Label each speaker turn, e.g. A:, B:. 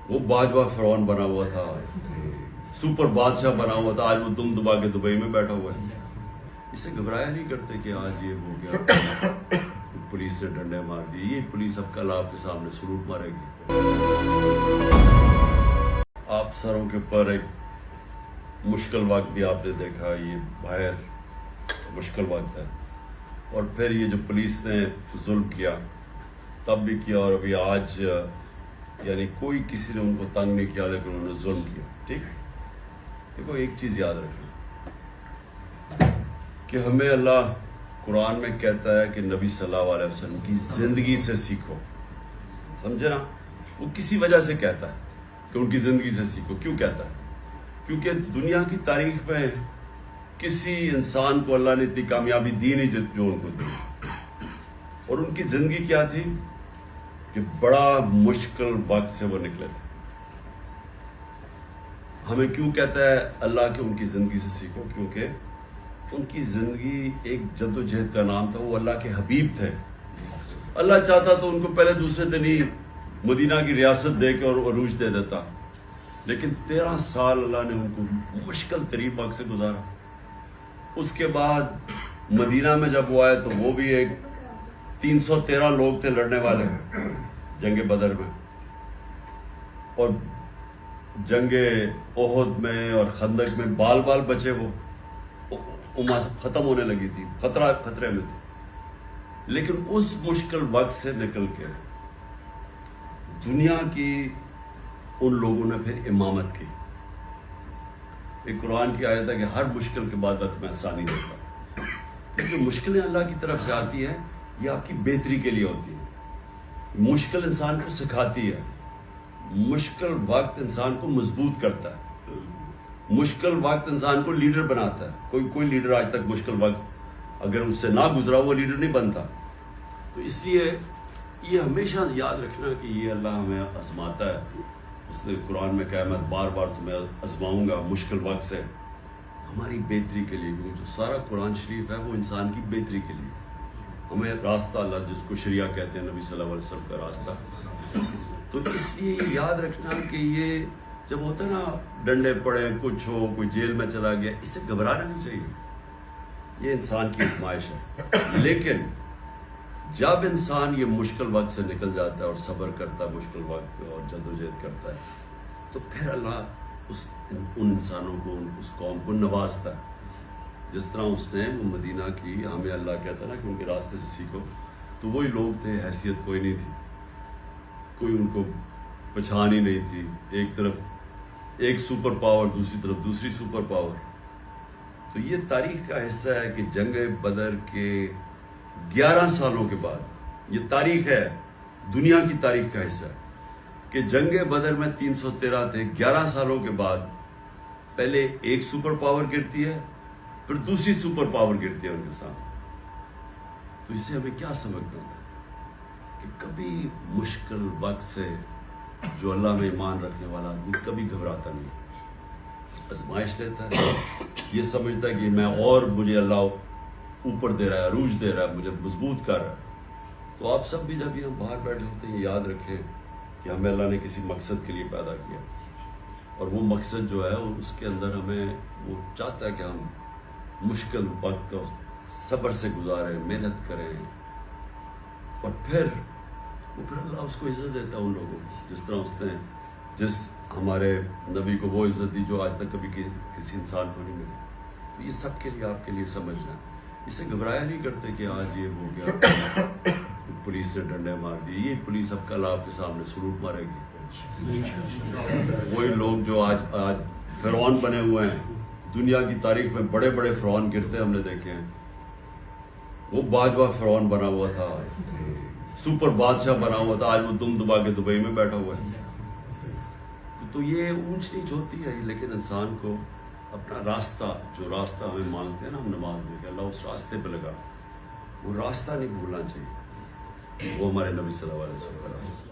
A: وہ باجوہ فرعون بنا ہوا تھا، سپر بادشاہ بنا ہوا تھا، آج وہ دم دبا کے دبئی میں بیٹھا ہوا ہے. اسے گھبرایا نہیں کرتے کہ آج یہ ہو گیا، پولیس نے ڈنڈے مار دیے. یہ پولیس اب کل آپ کے سامنے سلوٹ مارے گی. آپ سروں کے اوپر ایک مشکل وقت بھی آپ نے دیکھا، یہ باہر مشکل وقت ہے، اور پھر یہ جو پولیس نے ظلم کیا تب بھی کیا، اور ابھی آج یعنی کوئی کسی نے ان کو تنگ نہیں کیا لیکن انہوں نے ظلم کیا. ٹھیک، دیکھو ایک چیز یاد رکھیں کہ ہمیں اللہ قرآن میں کہتا ہے کہ نبی صلی اللہ علیہ وسلم کی زندگی سے سیکھو. سمجھے نا؟ وہ کسی وجہ سے کہتا ہے کہ ان کی زندگی سے سیکھو. کیوں کہتا ہے؟ کیونکہ دنیا کی تاریخ میں کسی انسان کو اللہ نے اتنی کامیابی دی نہیں جو ان کو دی، اور ان کی زندگی کیا تھی کہ بڑا مشکل وقت سے وہ نکلے تھے. ہمیں کیوں کہتا ہے اللہ کہ ان کی زندگی سے سیکھو؟ کیونکہ ان کی زندگی ایک جد و جہد کا نام تھا. وہ اللہ کے حبیب تھے. اللہ چاہتا تو ان کو پہلے دوسرے دن ہی مدینہ کی ریاست دے کے اور عروج دے دیتا، لیکن 13 سال اللہ نے ان کو مشکل ترین وقت سے گزارا. اس کے بعد مدینہ میں جب وہ آئے تو وہ بھی ایک 313 لوگ تھے لڑنے والے جنگ بدر میں، اور جنگ احد میں اور خندق میں بال بال بچے. وہ ختم ہونے لگی تھی، خطرے میں تھی. لیکن اس مشکل وقت سے نکل کے دنیا کی ان لوگوں نے پھر امامت کی. ایک قرآن کی آیت ہے کہ ہر مشکل کے بعد میں آسانی دیتا. لیکن مشکلیں اللہ کی طرف سے آتی ہیں، یہ آپ کی بہتری کے لیے ہوتی ہے. مشکل انسان کو سکھاتی ہے، مشکل وقت انسان کو مضبوط کرتا ہے، مشکل وقت انسان کو لیڈر بناتا ہے. کوئی لیڈر آج تک مشکل وقت اگر اس سے نہ گزرا وہ لیڈر نہیں بنتا. تو اس لیے یہ ہمیشہ یاد رکھنا کہ یہ اللہ ہمیں آزماتا ہے. اس نے قرآن میں کہا میں بار بار تمہیں آزماؤں گا مشکل وقت سے، ہماری بہتری کے لیے. جو سارا قرآن شریف ہے وہ انسان کی بہتری کے لیے. ہمیں راستہ اللہ جس کو شریعہ کہتے ہیں، نبی صلی اللہ علیہ وسلم کا راستہ. تو اس لیے یاد رکھنا کہ یہ جب ہوتا ہے نا ڈنڈے پڑے، کچھ ہو، کوئی جیل میں چلا گیا، اس سے گھبرانا نہیں چاہیے. یہ انسان کی آزمائش ہے. لیکن جب انسان یہ مشکل وقت سے نکل جاتا ہے اور صبر کرتا ہے مشکل وقت پہ اور جدوجہد کرتا ہے، تو پھر اللہ ان انسانوں کو، اس قوم کو نوازتا ہے. جس طرح اس نے وہ مدینہ کی، ہمیں اللہ کہتا ہے نا کہ ان کے راستے سے سیکھو. تو وہی لوگ تھے، حیثیت کوئی نہیں تھی، کوئی ان کو پہچان ہی نہیں تھی. ایک طرف ایک سپر پاور، دوسری طرف دوسری سپر پاور. تو یہ تاریخ کا حصہ ہے کہ جنگ بدر کے 11 سالوں کے بعد، یہ تاریخ ہے، دنیا کی تاریخ کا حصہ ہے کہ جنگ بدر میں 313 تھے. 11 سالوں کے بعد پہلے ایک سپر پاور گرتی ہے، پھر دوسری سپر پاور گرتی ہے ان کے سامنے. تو اس سے ہمیں کیا سمجھنا تھا کہ کبھی مشکل وقت سے جو اللہ میں ایمان رکھنے والا آدمی کبھی گھبراتا نہیں، آزمائش لیتا ہے، یہ سمجھتا ہے کہ مجھے اللہ اوپر دے رہا ہے، عروج دے رہا ہے، مجھے مضبوط کر رہا ہے. تو آپ سب بھی جب یہاں باہر بیٹھے ہوتے ہیں یاد رکھیں کہ ہمیں اللہ نے کسی مقصد کے لیے پیدا کیا، اور وہ مقصد جو ہے اس کے اندر ہمیں وہ چاہتا ہے کہ ہم مشکل وقت کو صبر سے گزاریں، محنت کریں، اور پھر اللہ اس کو عزت دیتا ہے ان لوگوں کو. جس طرح اس نے جس ہمارے نبی کو وہ عزت دی جو آج تک کبھی کسی انسان کو نہیں ملی. تو یہ سب کے لیے آپ کے لیے سمجھنا. اسے گھبرایا نہیں کرتے کہ آج یہ ہو گیا، پولیس نے ڈنڈے مار دیے. یہ پولیس اب کل آپ کے سامنے سلوٹ مارے گی. وہی لوگ جو آج فرعون بنے ہوئے ہیں، دنیا کی تاریخ میں بڑے بڑے فرعون گرتے ہم نے دیکھے ہیں. وہ باجوہ فرعون بنا ہوا تھا، سپر بادشاہ بنا ہوا تھا، آج وہ دم دبا کے دبئی میں بیٹھا ہوا ہے. تو یہ اونچ نیچ ہوتی ہے، لیکن انسان کو اپنا راستہ، جو راستہ ہمیں مانگتے ہیں نا ہم نماز میں کہ اللہ اس راستے پہ لگا، وہ راستہ نہیں بھولنا چاہیے. وہ ہمارے نبی صلی اللہ علیہ وسلم کا راستہ.